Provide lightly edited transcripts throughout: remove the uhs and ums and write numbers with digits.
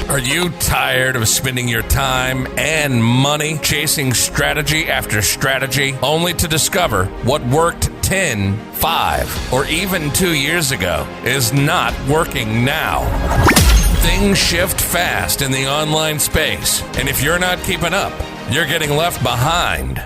Are you tired of spending your time and money chasing strategy after strategy only to discover what worked 10, 5, or even 2 years ago is not working now? Things shift fast in the online space, and if you're not keeping up, you're getting left behind.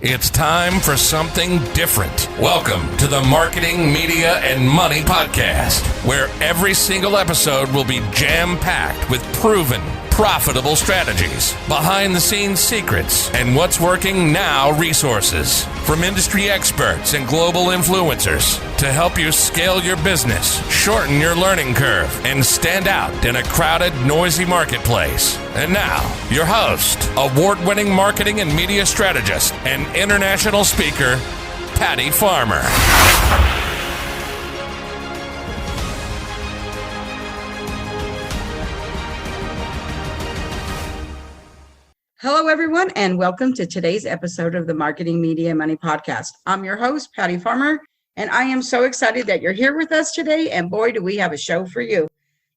It's time for something different. Welcome to the Marketing, Media, and Money Podcast, where every single episode will be jam-packed with proven, profitable strategies, behind-the-scenes secrets, and what's working now resources from industry experts and global influencers to help you scale your business, shorten your learning curve, and stand out in a crowded, noisy marketplace. And now, your host, award-winning marketing and media strategist, and international speaker, Patty Farmer. Hello, everyone, and welcome to today's episode of the Marketing, Media, and Money Podcast. I'm your host, Patty Farmer, and I am so excited that you're here with us today, and boy, do we have a show for you.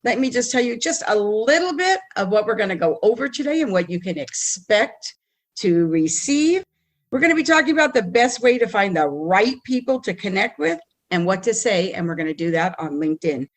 Let me just tell you just a little bit of what we're going to go over today and what you can expect to receive. We're going to be talking about the best way to find the right people to connect with and what to say, and we're going to do that on LinkedIn.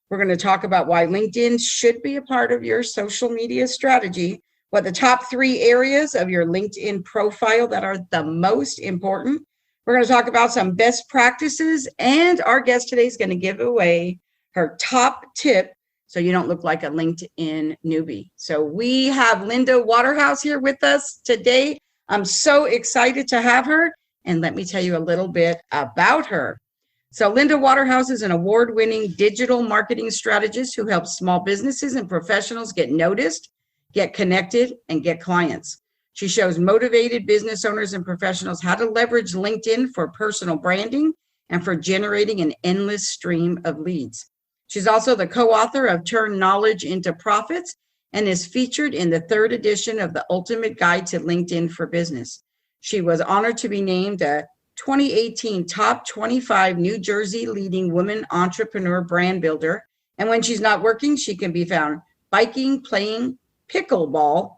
We're going to talk about why LinkedIn should be a part of your social media strategy, what the top 3 areas of your LinkedIn profile that are the most important. We're going to talk about some best practices, and our guest today is going to give away her top tip so you don't look like a LinkedIn newbie. So we have Linda Waterhouse here with us today. I'm so excited to have her, and let me tell you a little bit about her. So Linda Waterhouse is an award-winning digital marketing strategist who helps small businesses and professionals get noticed, get connected, and get clients. She shows motivated business owners and professionals how to leverage LinkedIn for personal branding and for generating an endless stream of leads. She's also the co-author of Turn Knowledge into Profits and is featured in the 3rd edition of the Ultimate Guide to LinkedIn for Business. She was honored to be named a 2018 Top 25 New Jersey Leading Women Entrepreneur Brand Builder. And when she's not working, she can be found biking, playing pickleball,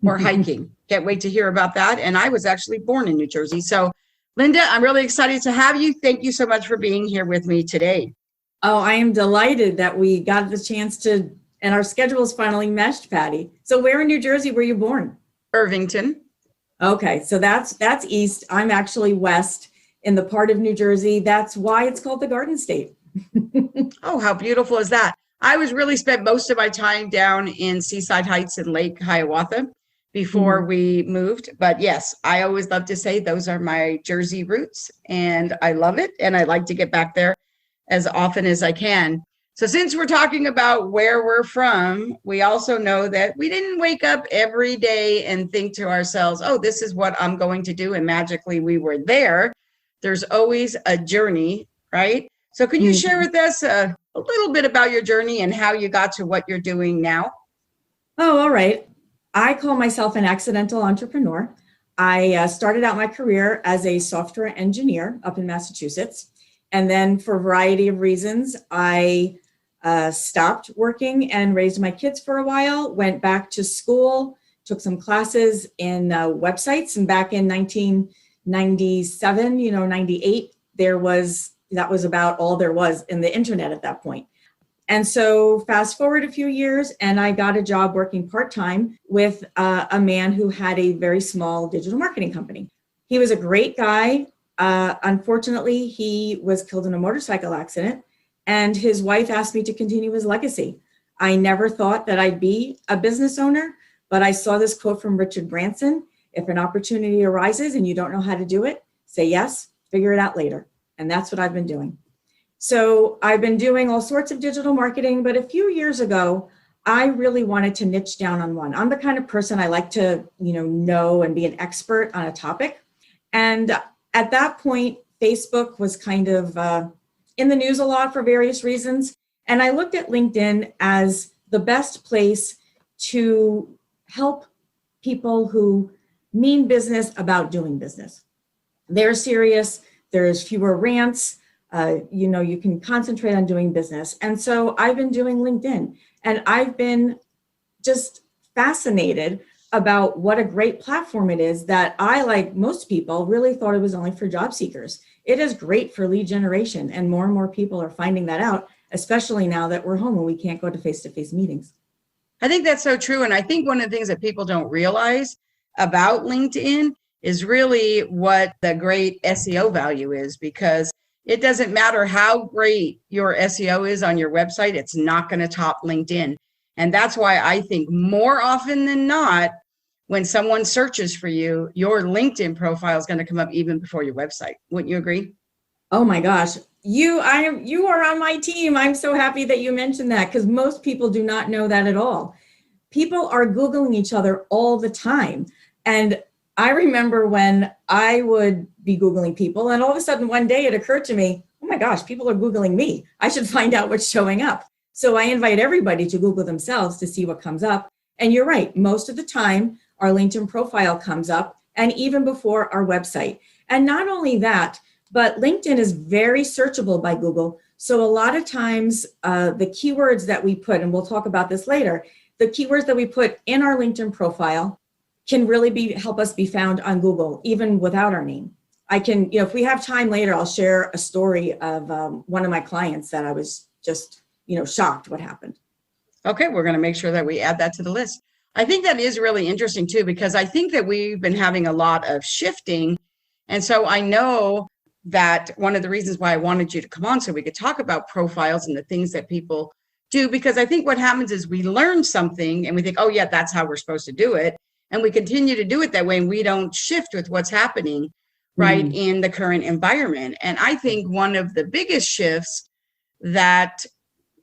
or hiking. Can't wait to hear about that. And I was actually born in New Jersey. So Linda, I'm really excited to have you. Thank you so much for being here with me today. Oh, I am delighted that we got the chance to, and our schedules finally meshed, Patty. So where in New Jersey were you born? Irvington. Okay, so that's east. I'm actually west in the part of New Jersey. That's why it's called the Garden State. Oh, how beautiful is that? I was really spent most of my time down in Seaside Heights and Lake Hiawatha before we moved. But yes, I always love to say those are my Jersey roots, and I love it. And I like to get back there as often as I can. So since we're talking about where we're from, we also know that we didn't wake up every day and think to ourselves, oh, this is what I'm going to do. And magically we were there. There's always a journey, right? So can you share with us a little bit about your journey and how you got to what you're doing now? Oh, all right. I call myself an accidental entrepreneur. I started out my career as a software engineer up in Massachusetts. And then for a variety of reasons, I stopped working and raised my kids for a while, went back to school, took some classes in websites. And back in 1997, 98, that was about all there was in the internet at that point. And so fast forward a few years, and I got a job working part-time with a man who had a very small digital marketing company. He was a great guy. Unfortunately, he was killed in a motorcycle accident, and his wife asked me to continue his legacy. I never thought that I'd be a business owner, but I saw this quote from Richard Branson: if an opportunity arises and you don't know how to do it, say yes, figure it out later. And that's what I've been doing. So I've been doing all sorts of digital marketing, but a few years ago, I really wanted to niche down on one. I'm the kind of person I like to, know and be an expert on a topic. And at that point, Facebook was kind of in the news a lot for various reasons. And I looked at LinkedIn as the best place to help people who mean business about doing business. They're serious. There's fewer rants. You can concentrate on doing business. And so I've been doing LinkedIn. And I've been just fascinated about what a great platform it is that I, like most people, really thought it was only for job seekers. It is great for lead generation, and more people are finding that out, especially now that we're home and we can't go to face-to-face meetings. I think that's so true. And I think one of the things that people don't realize about LinkedIn is really what the great SEO value is, because it doesn't matter how great your SEO is on your website, it's not going to top LinkedIn. And that's why I think more often than not, when someone searches for you, your LinkedIn profile is going to come up even before your website. Wouldn't you agree? Oh my gosh. You are on my team. I'm so happy that you mentioned that, because most people do not know that at all. People are Googling each other all the time. And I remember when I would be Googling people, and all of a sudden one day it occurred to me, oh my gosh, people are Googling me. I should find out what's showing up. So I invite everybody to Google themselves to see what comes up. And you're right, most of the time our LinkedIn profile comes up, and even before our website. And not only that, but LinkedIn is very searchable by Google. So a lot of times the keywords that we put, and we'll talk about this later, the keywords that we put in our LinkedIn profile can really help us be found on Google, even without our name. I can, if we have time later, I'll share a story of one of my clients that I was just, shocked what happened. Okay, we're going to make sure that we add that to the list. I think that is really interesting too, because I think that we've been having a lot of shifting. And so I know that one of the reasons why I wanted you to come on so we could talk about profiles and the things that people do, because I think what happens is we learn something and we think, oh yeah, that's how we're supposed to do it. And we continue to do it that way, and we don't shift with what's happening right in the current environment. And I think one of the biggest shifts that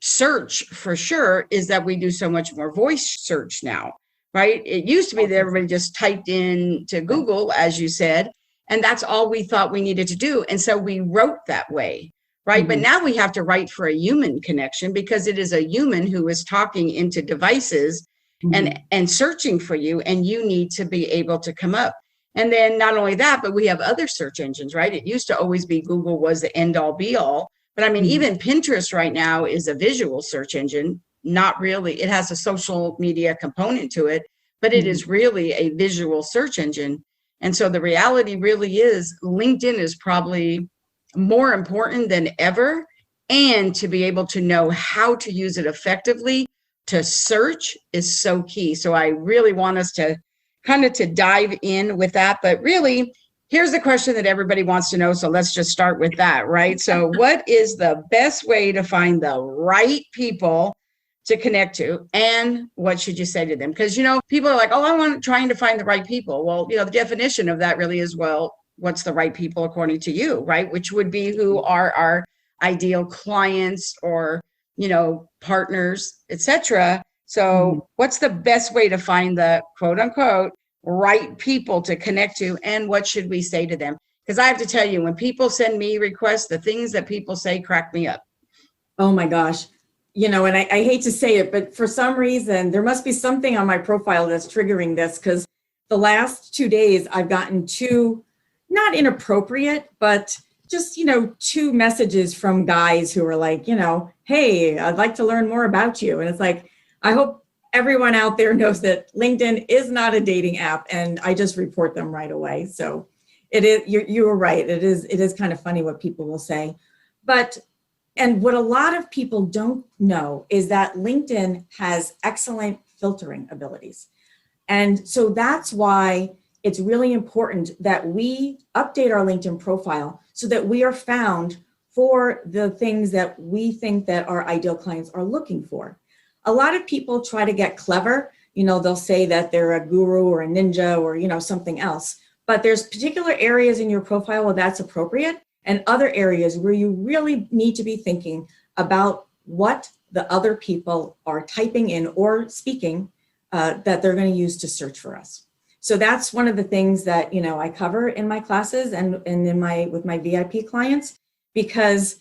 search for sure is that we do so much more voice search now, right? It used to be that everybody just typed in to Google, as you said, and that's all we thought we needed to do. And so we wrote that way, right? But now we have to write for a human connection, because it is a human who is talking into devices and searching for you, and you need to be able to come up. And then not only that, but we have other search engines, right? It used to always be Google was the end all be all. But I mean, even Pinterest right now is a visual search engine. Not really. It has a social media component to it, but it is really a visual search engine. And so the reality really is LinkedIn is probably more important than ever. And to be able to know how to use it effectively to search is so key. So I really want us to to dive in with that. But really, here's the question that everybody wants to know. So let's just start with that, right? So what is the best way to find the right people to connect to, and what should you say to them? Because, people are like, oh, I'm trying to find the right people. Well, the definition of that really is, well, what's the right people according to you, right? Which would be who are our ideal clients or, partners, etc. So what's the best way to find the quote unquote right people to connect to, and what should we say to them? Because I have to tell you, when people send me requests, the things that people say crack me up. Oh my gosh. And I hate to say it, but for some reason, there must be something on my profile that's triggering this, because the last 2 days I've gotten two, not inappropriate, but just, 2 messages from guys who are like, hey, I'd like to learn more about you. And it's like, I hope everyone out there knows that LinkedIn is not a dating app, and I just report them right away. So it is, you were right. It is kind of funny what people will say. And what a lot of people don't know is that LinkedIn has excellent filtering abilities. And so that's why it's really important that we update our LinkedIn profile so that we are found for the things that we think that our ideal clients are looking for. A lot of people try to get clever. They'll say that they're a guru or a ninja or, something else. But there's particular areas in your profile where that's appropriate, and other areas where you really need to be thinking about what the other people are typing in or speaking that they're going to use to search for us. So that's one of the things that, I cover in my classes and with my VIP clients, because,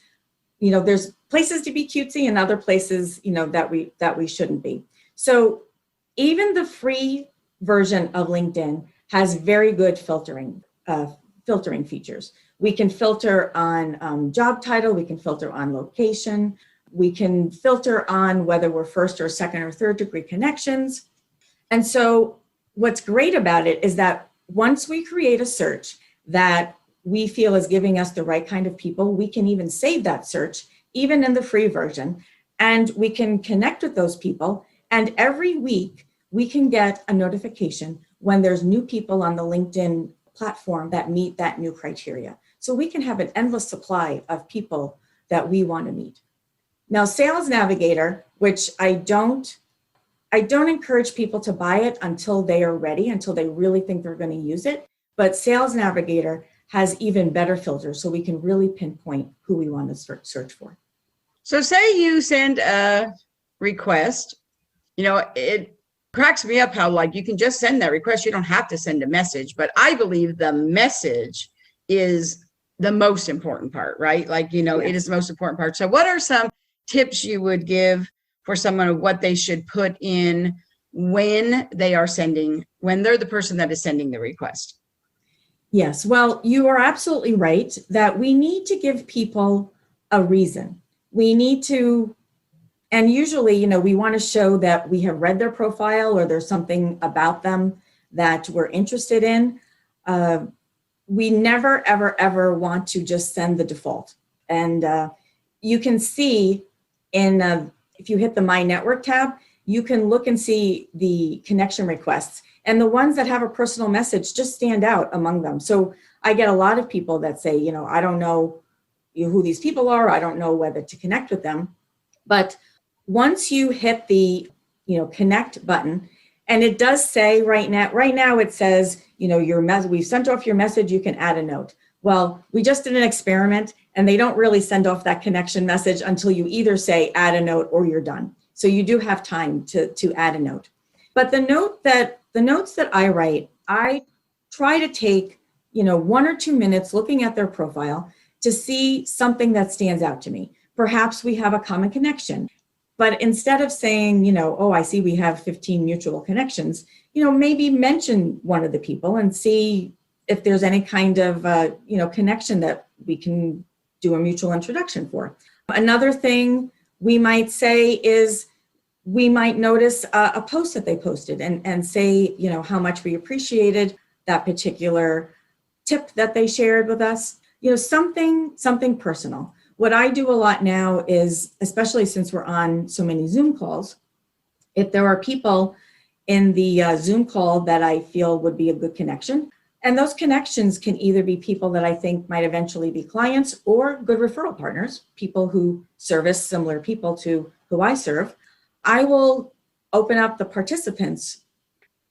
there's places to be cutesy and other places, that we shouldn't be. So even the free version of LinkedIn has very good filtering features. We can filter on job title, we can filter on location, We can filter on whether we're first or second or third degree connections. And so what's great about it is that once we create a search that we feel is giving us the right kind of people, we can even save that search, even in the free version, and we can connect with those people. And every week we can get a notification when there's new people on the LinkedIn platform that meet that new criteria. So we can have an endless supply of people that we want to meet. Now, Sales Navigator, which I don't encourage people to buy it until they are ready, until they really think they're going to use it. But Sales Navigator has even better filters, so we can really pinpoint who we want to search for. So say you send a request, it cracks me up how you can just send that request. You don't have to send a message, but I believe the message is the most important part, right? It is the most important part. So what are some tips you would give for someone of what they should put in when they're the person that is sending the request? Yes, well, you are absolutely right that we need to give people a reason. We need to, and usually, we want to show that we have read their profile or there's something about them that we're interested in. We never, ever, ever want to just send the default. And you can see if you hit the My Network tab, you can look and see the connection requests. And the ones that have a personal message just stand out among them. So I get a lot of people that say, I don't know who these people are. I don't know whether to connect with them. But once you hit the, connect button, and it does say right now it says, we've sent off your message, you can add a note. Well, we just did an experiment and they don't really send off that connection message until you either say add a note or you're done. So you do have time to add a note. But the notes that I write, I try to take, 1 or 2 minutes looking at their profile to see something that stands out to me. Perhaps we have a common connection. But instead of saying, oh, I see we have 15 mutual connections, maybe mention one of the people and see if there's any kind of, connection that we can do a mutual introduction for. Another thing we might say is we might notice a post that they posted and say, how much we appreciated that particular tip that they shared with us, something personal. What I do a lot now is, especially since we're on so many Zoom calls, if there are people in the Zoom call that I feel would be a good connection, and those connections can either be people that I think might eventually be clients or good referral partners, people who service similar people to who I serve, I will open up the participants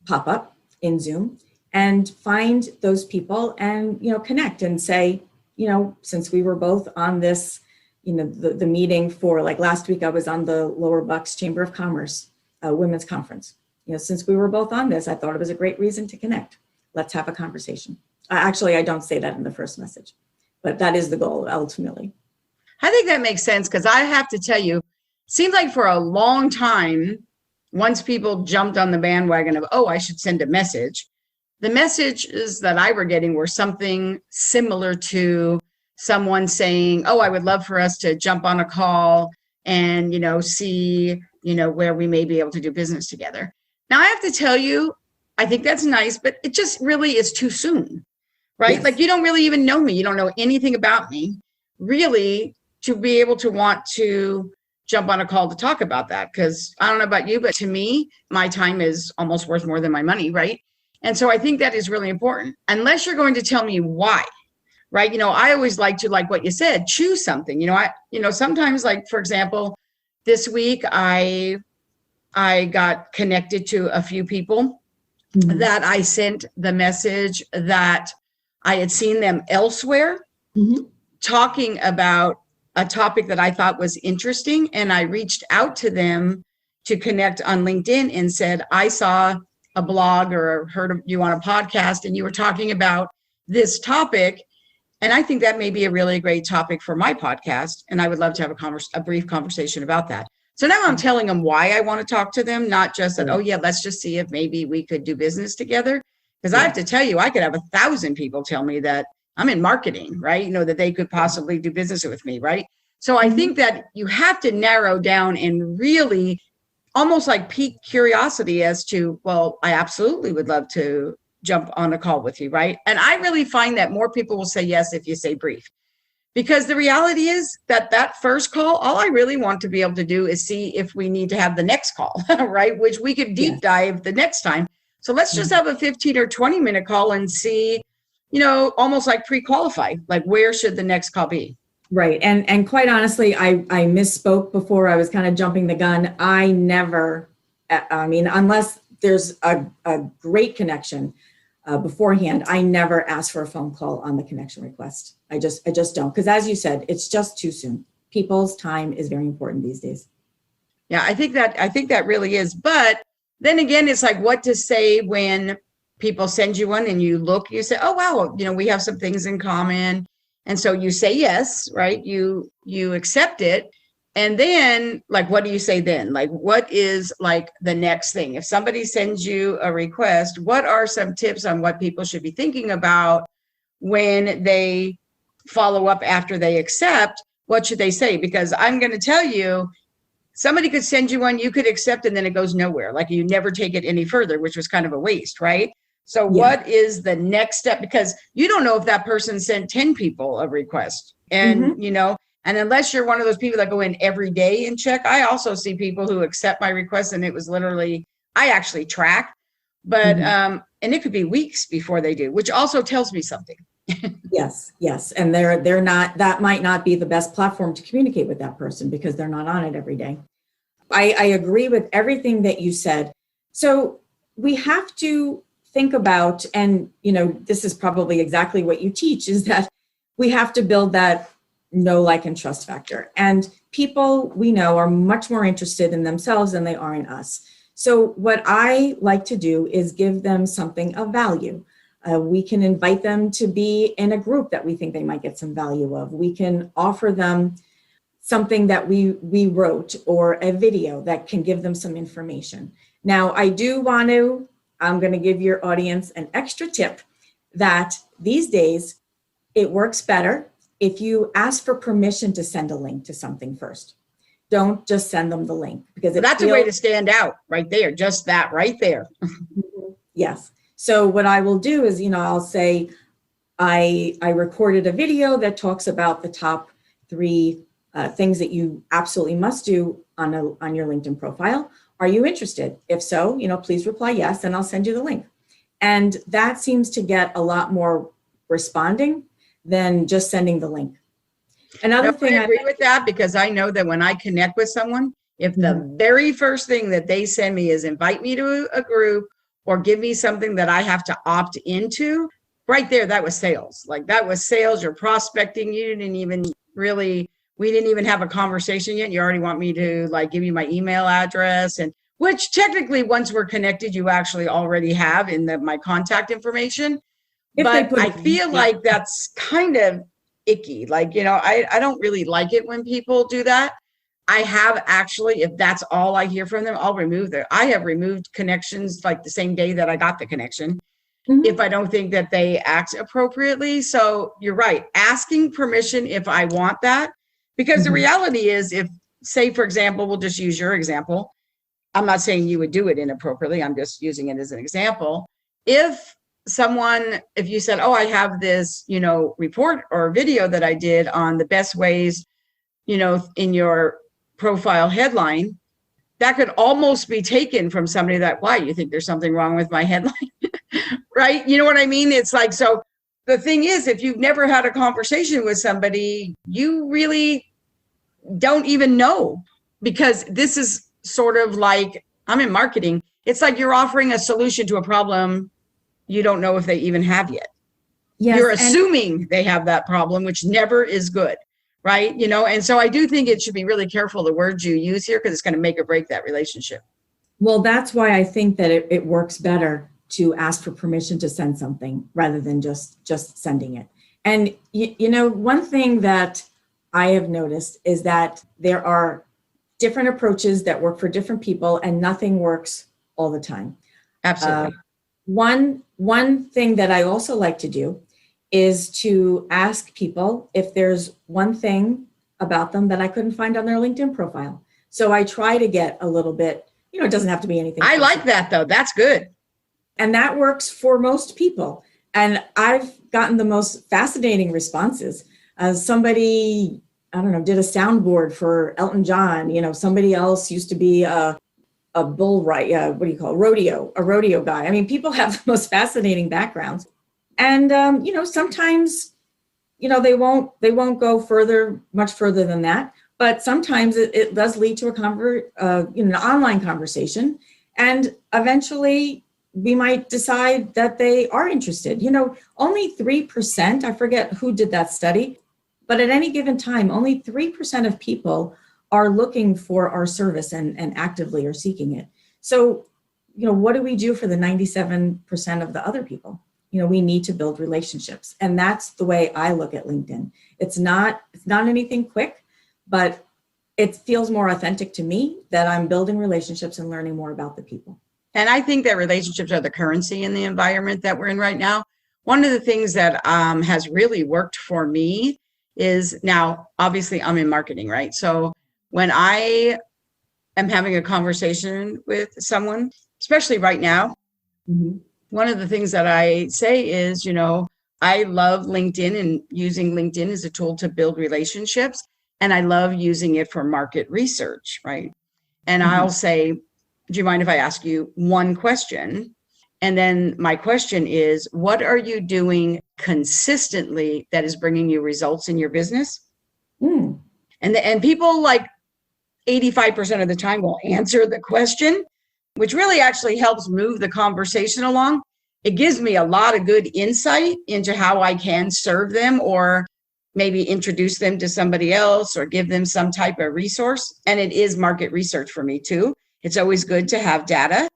pop-up in Zoom and find those people and, connect and say, since we were both on this, the meeting for last week, I was on the Lower Bucks Chamber of Commerce Women's Conference. Since we were both on this, I thought it was a great reason to connect. Let's have a conversation. Actually, I don't say that in the first message, but that is the goal ultimately. I think that makes sense because I have to tell you, seems like for a long time, once people jumped on the bandwagon of, I should send a message, the messages that I were getting were something similar to someone saying, I would love for us to jump on a call and, see, where we may be able to do business together. Now, I have to tell you, I think that's nice, but it just really is too soon, right? Yes. You don't really even know me. You don't know anything about me, really, to be able to want to jump on a call to talk about that. Because I don't know about you, but to me, my time is almost worth more than my money, right? And so I think that is really important. Unless you're going to tell me why, right? I always like to, like what you said, choose something. Sometimes, for example, this week I got connected to a few people that I sent the message that I had seen them elsewhere talking about a topic that I thought was interesting. And I reached out to them to connect on LinkedIn and said, I saw a blog or heard of you on a podcast and you were talking about this topic. And I think that may be a really great topic for my podcast. And I would love to have a brief conversation about that. So now I'm telling them why I want to talk to them, not just that, let's just see if maybe we could do business together. Because I have to tell you, I could have 1,000 people tell me that I'm in marketing, right? That they could possibly do business with me, right? So I think that you have to narrow down and really almost like pique curiosity as to, well, I absolutely would love to jump on a call with you, right? And I really find that more people will say yes if you say brief. Because the reality is that that first call, all I really want to be able to do is see if we need to have the next call, right? Which we could deep dive the next time. So let's just have a 15 or 20-minute call and see, almost like pre-qualify, like where should the next call be? Right. And quite honestly, I misspoke before. I was kind of jumping the gun. I never, unless there's a great connection beforehand, I never ask for a phone call on the connection request. I just don't. Because as you said, it's just too soon. People's time is very important these days. Yeah, I think that really is. But then again, it's like what to say when people send you one and you say, oh, wow, we have some things in common. And so you say yes, right? You accept it. And then like, what do you say then? Like, what is like the next thing? If somebody sends you a request, what are some tips on what people should be thinking about when they follow up after they accept? What should they say? Because I'm going to tell you, somebody could send you one, you could accept, and then it goes nowhere. Like you never take it any further, which was kind of a waste, right? So what is the next step? Because you don't know if that person sent 10 people a request. And, and unless you're one of those people that go in every day and check, I also see people who accept my request and it was literally, I actually track, but, and it could be weeks before they do, which also tells me something. Yes. And they're not, that might not be the best platform to communicate with that person because they're not on it every day. I agree with everything that you said. So we have to think about, and this is probably exactly what you teach, is that we have to build that know, like, and trust factor. And people we know are much more interested in themselves than they are in us. So what I like to do is give them something of value. We can invite them to be in a group that we think they might get some value of. We can offer them something that we wrote or a video that can give them some information. Now, I'm going to give your audience an extra tip that these days it works better if you ask for permission to send a link to something first. Don't just send them the link because that's a way to stand out right there. Just that right there. Yes. So what I will do is, I'll say, I recorded a video that talks about the top 3 things that you absolutely must do on your LinkedIn profile. Are you interested? If so, please reply yes, and I'll send you the link. And that seems to get a lot more responding than just sending the link. Another thing, I agree with that because I know that when I connect with someone, if the very first thing that they send me is invite me to a group or give me something that I have to opt into, right there, that was sales. Like that was sales. You're prospecting. We didn't even have a conversation yet. You already want me to like give you my email address, and which technically once we're connected, you actually already have in my contact information. But I feel like that's kind of icky. Like, I don't really like it when people do that. I have actually, if that's all I hear from them, I'll remove them. I have removed connections like the same day that I got the connection. If I don't think that they act appropriately. So you're right. Asking permission if I want that. Because the reality is, if, say, for example, we'll just use your example. I'm not saying you would do it inappropriately. I'm just using it as an example. If you said, oh, I have this, report or video that I did on the best ways, in your profile headline, that could almost be taken from somebody that, why, you think there's something wrong with my headline, right? You know what I mean? It's like, so the thing is, if you've never had a conversation with somebody, you really don't even know, because this is sort of like, I'm in marketing. It's like you're offering a solution to a problem you don't know if they even have yet. Yes, you're assuming they have that problem, which never is good, right? And so I do think it should be really careful the words you use here, because it's going to make or break that relationship. Well, that's why I think that it works better to ask for permission to send something rather than just sending it. And one thing that I have noticed is that there are different approaches that work for different people, and nothing works all the time. Absolutely. One thing that I also like to do is to ask people if there's one thing about them that I couldn't find on their LinkedIn profile. So I try to get a little bit, it doesn't have to be anything. I like that though. That's good. And that works for most people. And I've gotten the most fascinating responses. Somebody, I don't know, did a soundboard for Elton John. Somebody else used to be a bull what do you call it? A rodeo guy. I mean, people have the most fascinating backgrounds. And, sometimes, they won't go much further than that. But sometimes it does lead to an online conversation. And eventually we might decide that they are interested. Only 3%, I forget who did that study, but at any given time, only 3% of people are looking for our service and actively are seeking it. So, what do we do for the 97% of the other people? We need to build relationships. And that's the way I look at LinkedIn. It's not anything quick, but it feels more authentic to me that I'm building relationships and learning more about the people. And I think that relationships are the currency in the environment that we're in right now. One of the things that has really worked for me is, now, obviously I'm in marketing, right? So when I am having a conversation with someone, especially right now, one of the things that I say is, I love LinkedIn and using LinkedIn as a tool to build relationships. And I love using it for market research, right? And I'll say, do you mind if I ask you one question? And then my question is, what are you doing consistently that is bringing you results in your business? And people, like 85% of the time, will answer the question, which really actually helps move the conversation along. It gives me a lot of good insight into how I can serve them, or maybe introduce them to somebody else, or give them some type of resource. And it is market research for me too. It's always good to have data.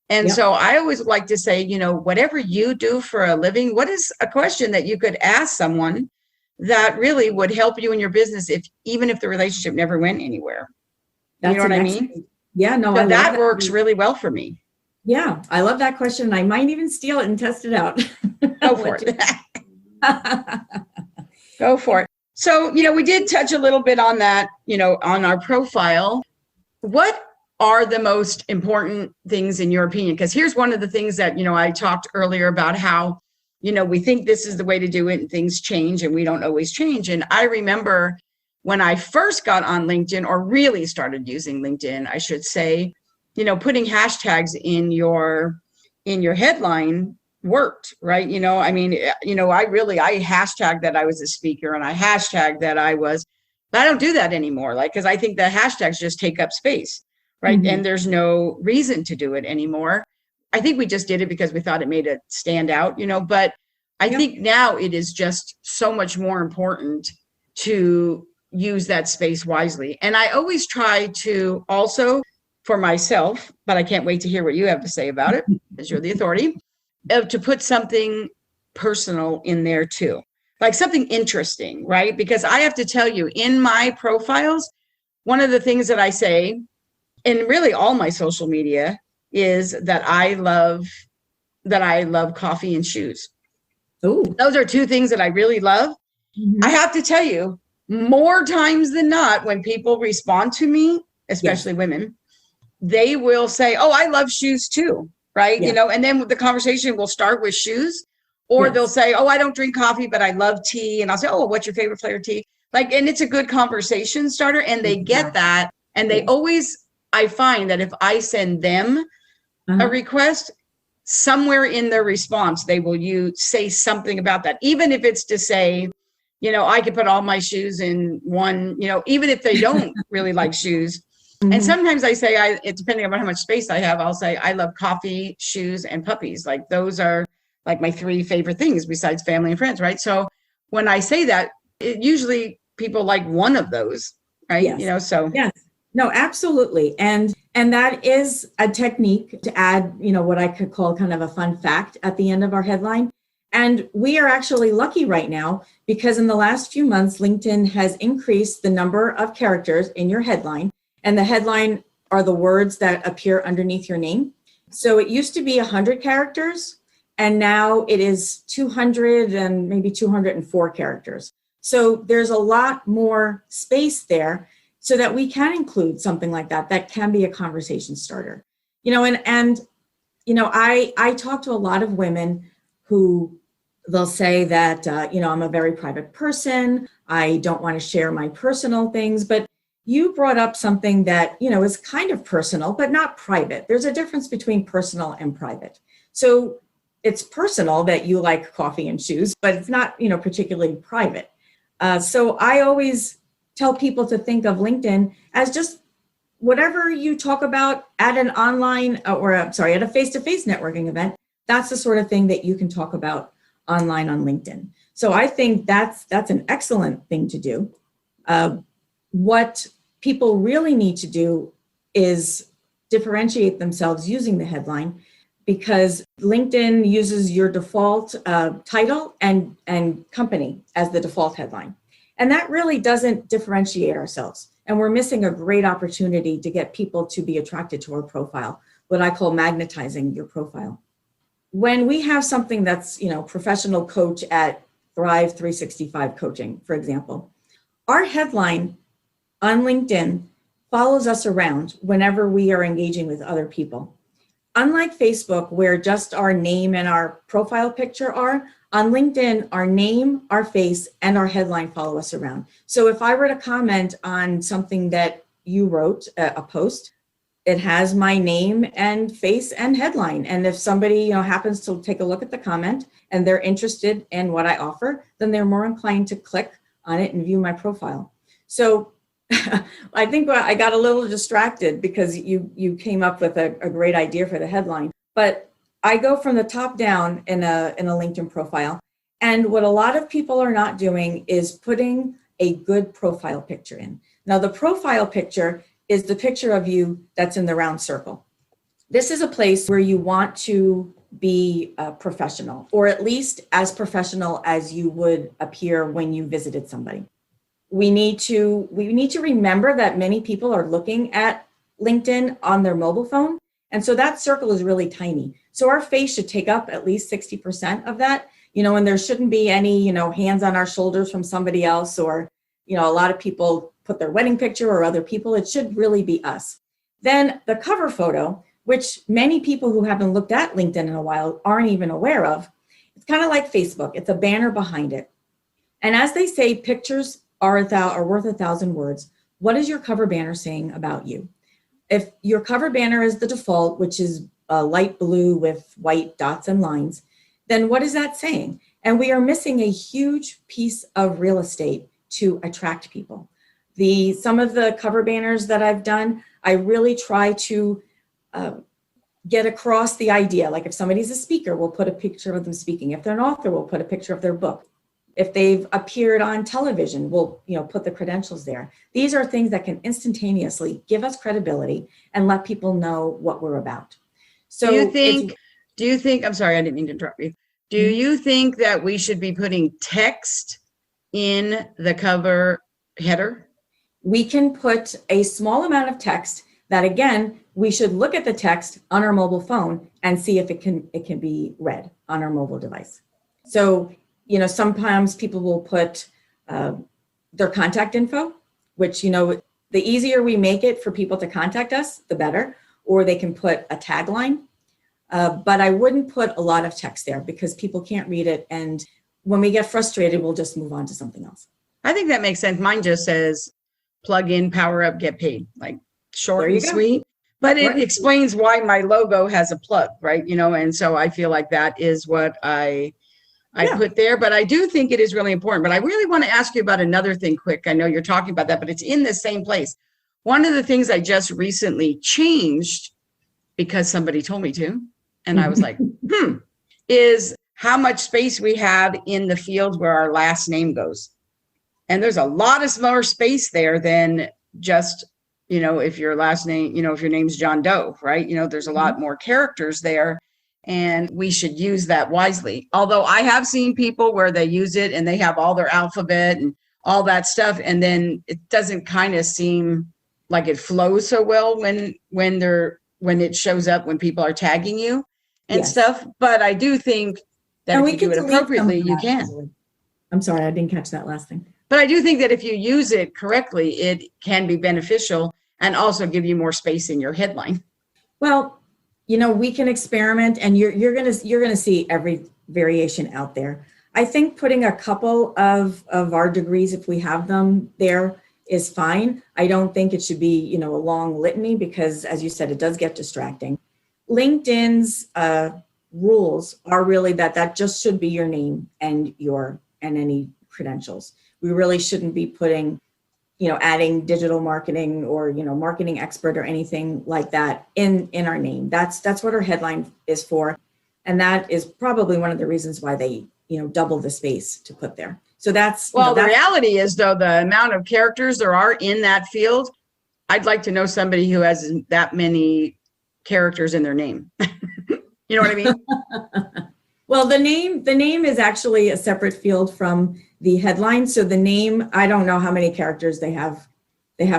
And so I always like to say, whatever you do for a living, what is a question that you could ask someone that really would help you in your business, even if the relationship never went anywhere? You know what I mean? Yeah, no, so that works really well for me. Yeah, I love that question. I might even steal it and test it out. Go for it. Go for it. So, we did touch a little bit on that, on our profile. What are the most important things in your opinion? Because here's one of the things that, I talked earlier about how, we think this is the way to do it and things change and we don't always change. And I remember when I first got on LinkedIn, or really started using LinkedIn, I should say, putting hashtags in your headline worked, right? I hashtag that I was a speaker, and I hashtag that I don't do that anymore. Cause I think the hashtags just take up space, right? And there's no reason to do it anymore. I think we just did it because we thought it made it stand out, but I think now it is just so much more important to use that space wisely. And I always try to also, for myself, but I can't wait to hear what you have to say about it, because you're the authority, to put something personal in there too, like something interesting, right? Because I have to tell you, in my profiles, one of the things that I say, and really all my social media, is that I love coffee and shoes. Ooh. Those are two things that I really love. I have to tell you, more times than not, when people respond to me, especially women, they will say, oh, I love shoes too, right? And then the conversation will start with shoes, or they'll say, oh, I don't drink coffee, but I love tea. And I'll say, oh, well, what's your favorite flavor tea? And it's a good conversation starter, and they get that. And they always, I find that if I send them a request, somewhere in their response, they will say something about that, even if it's to say, I could put all my shoes in one, even if they don't really like shoes. And sometimes I say, it depending on how much space I have, I'll say, I love coffee, shoes, and puppies. Those are my three favorite things besides family and friends, right? So when I say that, usually people like one of those, right? Yes. Yes. No, absolutely. And that is a technique to add, what I could call kind of a fun fact at the end of our headline. And we are actually lucky right now, because in the last few months, LinkedIn has increased the number of characters in your headline. And the headline are the words that appear underneath your name. So it used to be 100 characters, and now it is 200 and maybe 204 characters. So there's a lot more space there so that we can include something like that, that can be a conversation starter. I talk to a lot of women who they'll say that, I'm a very private person. I don't want to share my personal things, but you brought up something that, is kind of personal, but not private. There's a difference between personal and private. So it's personal that you like coffee and shoes, but it's not, particularly private. So I always tell people to think of LinkedIn as just whatever you talk about at an online at a face-to-face networking event. That's the sort of thing that you can talk about online on LinkedIn. So I think that's an excellent thing to do. What people really need to do is differentiate themselves using the headline, because LinkedIn uses your default title and company as the default headline. And that really doesn't differentiate ourselves. And we're missing a great opportunity to get people to be attracted to our profile, what I call magnetizing your profile. When we have something that's, professional coach at Thrive 365 Coaching, for example, our headline on LinkedIn follows us around whenever we are engaging with other people. Unlike Facebook, where just our name and our profile picture are, on LinkedIn, our name, our face, and our headline follow us around. So if I were to comment on something that you wrote, a post, it has my name and face and headline. And if somebody, happens to take a look at the comment and they're interested in what I offer, then they're more inclined to click on it and view my profile. So I think I got a little distracted because you came up with a great idea for the headline, but I go from the top down in a LinkedIn profile. And what a lot of people are not doing is putting a good profile picture in. Now, the profile picture is the picture of you that's in the round circle. This is a place where you want to be professional, or at least as professional as you would appear when you visited somebody. We need to remember that many people are looking at LinkedIn on their mobile phone. And so that circle is really tiny. So our face should take up at least 60% of that, and there shouldn't be any, hands on our shoulders from somebody else, or, a lot of people put their wedding picture or other people. It should really be us. Then the cover photo, which many people who haven't looked at LinkedIn in a while aren't even aware of, it's kind of like Facebook. It's a banner behind it. And as they say, pictures are worth 1,000 words. What is your cover banner saying about you? If your cover banner is the default, which is light blue with white dots and lines, then what is that saying? And we are missing a huge piece of real estate to attract people. Some of the cover banners that I've done, I really try to get across the idea. Like if somebody's a speaker, we'll put a picture of them speaking. If they're an author, we'll put a picture of their book. If they've appeared on television, we'll put the credentials there. These are things that can instantaneously give us credibility and let people know what we're about. So do you think, I'm sorry, I didn't mean to interrupt you. Do you think that we should be putting text in the cover header? We can put a small amount of text that, again, we should look at the text on our mobile phone and see if it can be read on our mobile device. So sometimes people will put their contact info, which, the easier we make it for people to contact us, the better, or they can put a tagline. But I wouldn't put a lot of text there because people can't read it. And when we get frustrated, we'll just move on to something else. I think that makes sense. Mine just says plug in, power up, get paid, like short and sweet. But it explains why my logo has a plug, right? And so I feel like that is what I put there, but I do think it is really important. But I really want to ask you about another thing quick. I know you're talking about that, but it's in the same place. One of the things I just recently changed because somebody told me to, and I was like, is how much space we have in the field where our last name goes. And there's a lot of more space there than just, if your last name, if your name's John Doe, right? There's a lot more characters there. And we should use that wisely. Although I have seen people where they use it and they have all their alphabet and all that stuff. And then it doesn't kind of seem like it flows so well when it shows up, when people are tagging you and stuff. But I do think that if you do it appropriately, you can. I'm sorry, I didn't catch that last thing. But I do think that if you use it correctly, it can be beneficial and also give you more space in your headline. Well, we can experiment, and you're gonna see every variation out there. I think putting a couple of our degrees, if we have them there, is fine. I don't think it should be, a long litany, because as you said, it does get distracting. LinkedIn's rules are really that just should be your name and any credentials. We really shouldn't be putting, adding digital marketing or, marketing expert or anything like that in our name. That's what our headline is for. And that is probably one of the reasons why they, double the space to put there. So that's, well, the reality is, though, the amount of characters there are in that field, I'd like to know somebody who has that many characters in their name. You know what I mean? Well, the name is actually a separate field from the headline. So the name, I don't know how many characters they have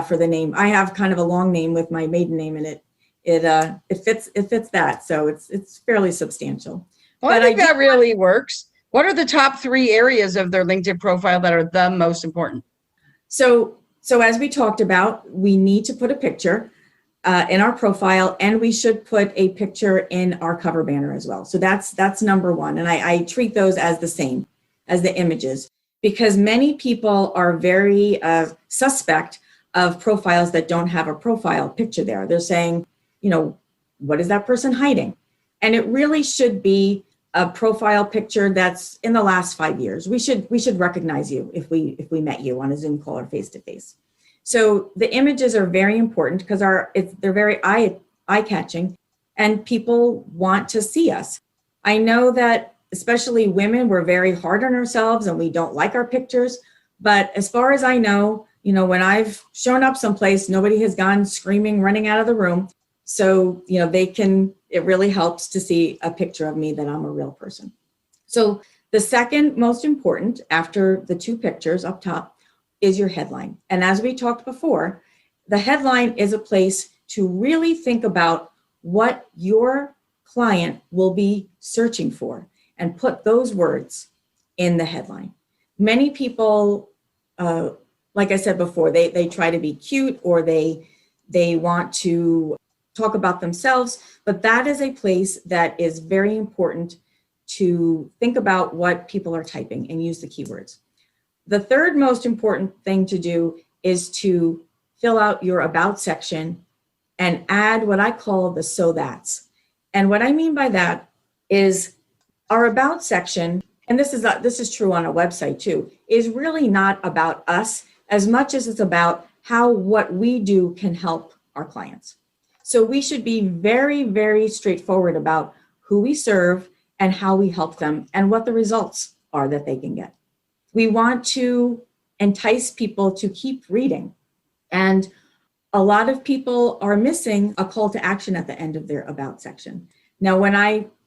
for the name. I have kind of a long name with my maiden name in it. It fits that. So it's fairly substantial. Well, but I think that really works. What are the top 3 areas of their LinkedIn profile that are the most important? So as we talked about, we need to put a picture in our profile, and we should put a picture in our cover banner as well. So that's number 1. And I treat those as the same as the images, because many people are very suspect of profiles that don't have a profile picture there. They're saying, what is that person hiding? And it really should be a profile picture that's in the last 5 years. We should recognize you if we met you on a Zoom call or face to face. So the images are very important because they're very eye-catching, and people want to see us. I know that especially women, we're very hard on ourselves and we don't like our pictures. But as far as I know, when I've shown up someplace, nobody has gone screaming, running out of the room. So, it really helps to see a picture of me that I'm a real person. So the second most important after the 2 pictures up top is your headline. And as we talked before, the headline is a place to really think about what your client will be searching for and put those words in the headline. Many people, like I said before, they try to be cute, or they want to talk about themselves, but that is a place that is very important to think about what people are typing and use the keywords. The third most important thing to do is to fill out your about section and add what I call the so that's. And what I mean by that is our about section, and this is true on a website too, is really not about us as much as it's about how what we do can help our clients. So we should be very, very straightforward about who we serve and how we help them and what the results are that they can get. We want to entice people to keep reading. And a lot of people are missing a call to action at the end of their about section. Now,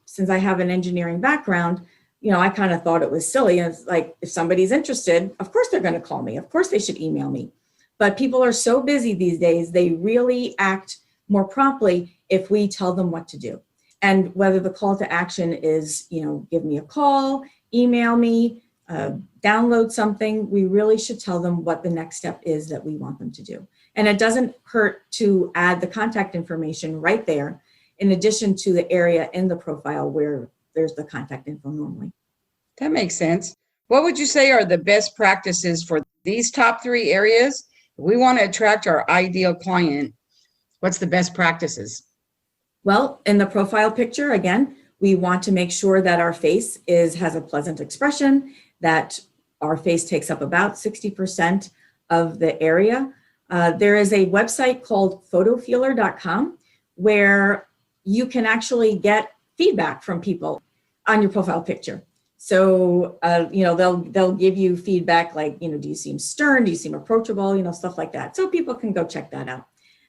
since I have an engineering background, I kind of thought it was silly. It's like, if somebody's interested, of course they're going to call me. Of course they should email me. But people are so busy these days, they really act more promptly if we tell them what to do. And whether the call to action is, give me a call, email me, download something, we really should tell them what the next step is that we want them to do. And it doesn't hurt to add the contact information right there, in addition to the area in the profile where there's the contact info normally. That makes sense. What would you say are the best practices for these top 3 areas? If we want to attract our ideal client, what's the best practices? Well, in the profile picture, again, we want to make sure that our face has a pleasant expression, that our face takes up about 60% of the area. There is a website called photofeeler.com where you can actually get feedback from people on your profile picture. So, they'll give you feedback like, do you seem stern? Do you seem approachable? Stuff like that. So people can go check that out.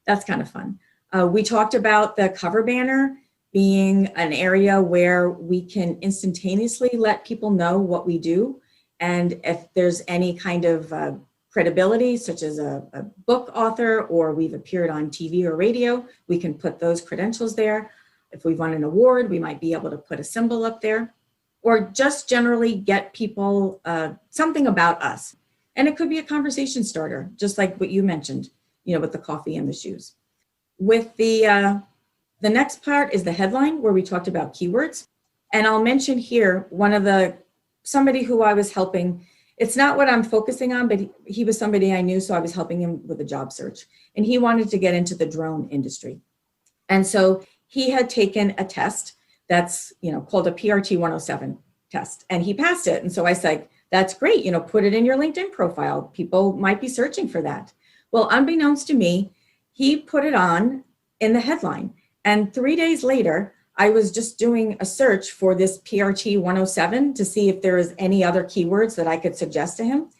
That's kind of fun. We talked about the cover banner being an area where we can instantaneously let people know what we do. And if there's any kind of credibility, such as a book author, or we've appeared on TV or radio, we can put those credentials there. If we've won an award, we might be able to put a symbol up there, or just generally get people something about us. And it could be a conversation starter, just like what you mentioned, with the coffee and the shoes. With the next part is the headline, where we talked about keywords. And I'll mention here somebody who I was helping. It's not what I'm focusing on, but he was somebody I knew, so I was helping him with a job search. And he wanted to get into the drone industry. And so he had taken a test that's, called a PRT 107 test, and he passed it. And so I said, that's great, put it in your LinkedIn profile. People might be searching for that. Well, unbeknownst to me, he put it on in the headline. And 3 days later, I was just doing a search for this PRT 107 to see if there was any other keywords that I could suggest to him.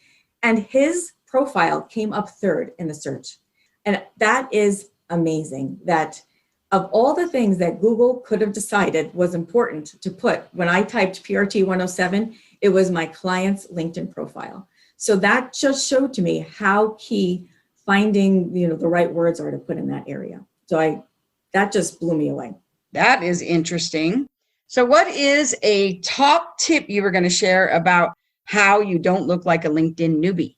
And his profile came up third in the search. And that is amazing, that of all the things that Google could have decided was important to put, when I typed PRT 107, it was my client's LinkedIn profile. So that just showed to me how key finding, the right words are to put in that area. So that just blew me away. That is interesting. So what is a top tip you were going to share about how you don't look like a LinkedIn newbie?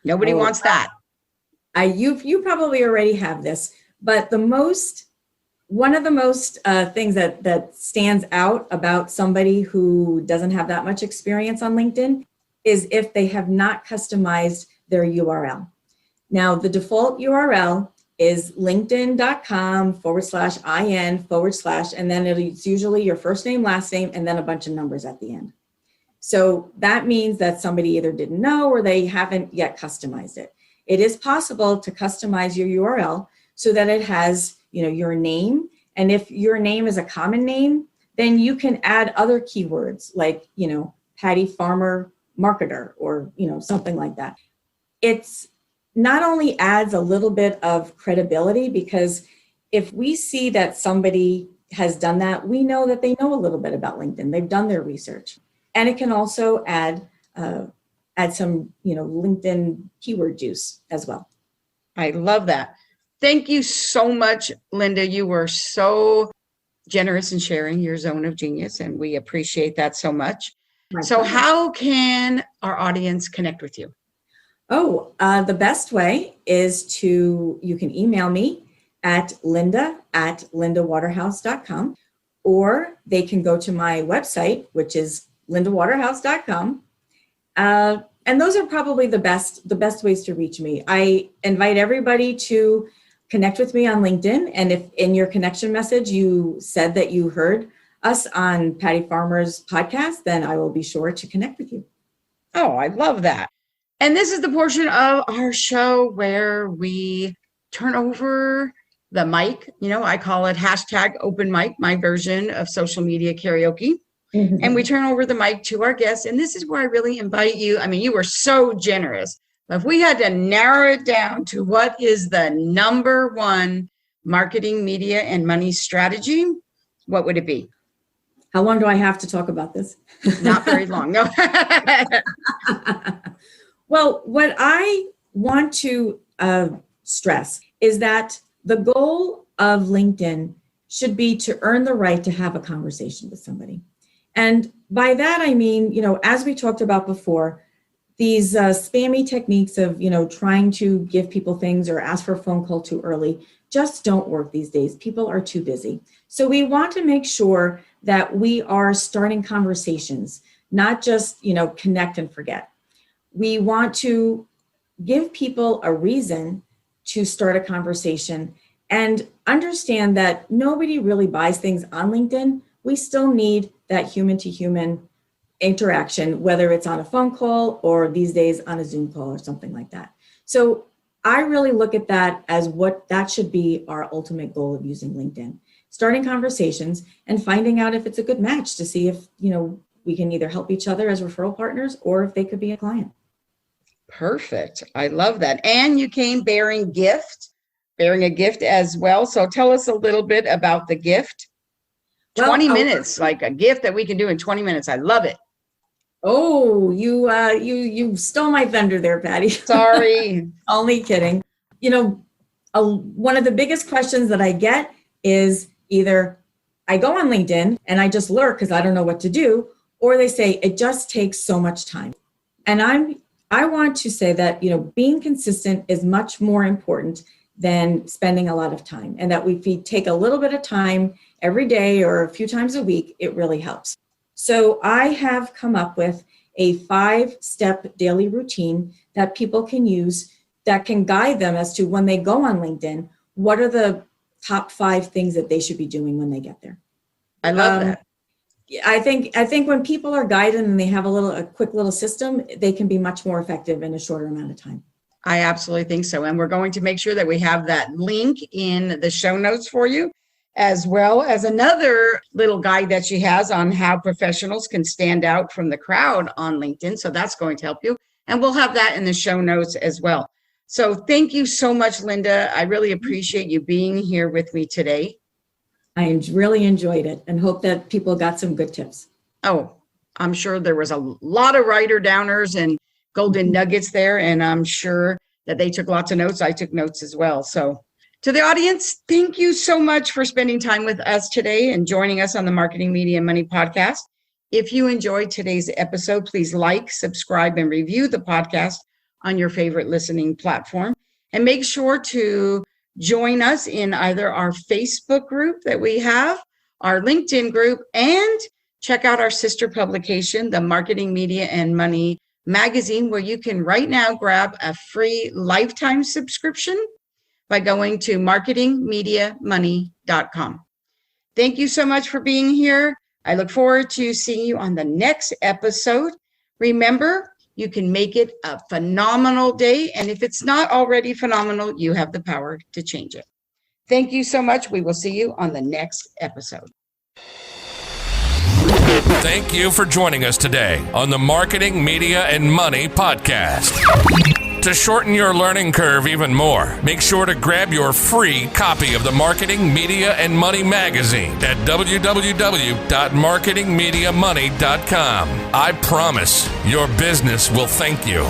Nobody wants that. You probably already have this, but one of the most things that stands out about somebody who doesn't have that much experience on LinkedIn is if they have not customized their URL. Now, the default URL is linkedin.com/IN/ and then it's usually your first name, last name, and then a bunch of numbers at the end. So that means that somebody either didn't know or they haven't yet customized it. It is possible to customize your URL so that it has, your name. And if your name is a common name, then you can add other keywords like, Patty Farmer Marketer or, something like that. It's not only adds a little bit of credibility, because if we see that somebody has done that, we know that they know a little bit about LinkedIn. They've done their research. And it can also add some, LinkedIn keyword juice as well. I love that. Thank you so much, Linda. You were so generous in sharing your zone of genius, and we appreciate that so much. So how can our audience connect with you? The best way is you can email me at linda@lindawaterhouse.com, or they can go to my website, which is lindawaterhouse.com. And those are probably the best ways to reach me. I invite everybody to connect with me on LinkedIn. And if in your connection message, you said that you heard us on Patty Farmer's podcast, then I will be sure to connect with you. Oh, I love that. And this is the portion of our show where we turn over the mic. I call it #OpenMic, my version of social media karaoke. Mm-hmm. And we turn over the mic to our guests. And this is where I really invite you. I mean, you were so generous. But if we had to narrow it down to what is the number one marketing, media, and money strategy, what would it be? How long do I have to talk about this? Not very long. No. Well, what I want to stress is that the goal of LinkedIn should be to earn the right to have a conversation with somebody. And by that, I mean, as we talked about before, these spammy techniques of, trying to give people things or ask for a phone call too early just don't work these days. People are too busy. So we want to make sure that we are starting conversations, not just, connect and forget. We want to give people a reason to start a conversation and understand that nobody really buys things on LinkedIn. We still need that human to human interaction, whether it's on a phone call or these days on a Zoom call or something like that. So I really look at that as what that should be our ultimate goal of using LinkedIn, starting conversations and finding out if it's a good match to see if, we can either help each other as referral partners or if they could be a client. Perfect. I love that. And you came bearing a gift as well. So tell us a little bit about the gift. 20 minutes, like a gift that we can do in 20 minutes. I love it. Oh, you stole my thunder there, Patty. Sorry. Only kidding. One of the biggest questions that I get is either I go on LinkedIn and I just lurk because I don't know what to do, or they say it just takes so much time. And I want to say that, being consistent is much more important than spending a lot of time. And that if we take a little bit of time every day or a few times a week, it really helps. So I have come up with a 5-step daily routine that people can use that can guide them as to when they go on LinkedIn, what are the top 5 things that they should be doing when they get there. I love that. I think when people are guided and they have a quick little system, they can be much more effective in a shorter amount of time. I absolutely think so. And we're going to make sure that we have that link in the show notes for you, as well as another little guide that she has on how professionals can stand out from the crowd on LinkedIn. So that's going to help you. And we'll have that in the show notes as well. So thank you so much, Linda. I really appreciate you being here with me today. I really enjoyed it and hope that people got some good tips. Oh, I'm sure there was a lot of writer downers and golden nuggets there, and I'm sure that they took lots of notes. I took notes as well. So to the audience, thank you so much for spending time with us today and joining us on the Marketing, Media, and Money podcast. If you enjoyed today's episode, please like, subscribe, and review the podcast on your favorite listening platform. And make sure to join us in either our Facebook group that we have, our LinkedIn group, and check out our sister publication, the Marketing, Media, and Money magazine, where you can right now grab a free lifetime subscription by going to marketingmediamoney.com. Thank you so much for being here. I look forward to seeing you on the next episode. Remember, you can make it a phenomenal day. And if it's not already phenomenal, you have the power to change it. Thank you so much. We will see you on the next episode. Thank you for joining us today on the Marketing, Media, and Money podcast. To shorten your learning curve even more, make sure to grab your free copy of the Marketing, Media, and Money magazine at www.marketingmediamoney.com. I promise your business will thank you.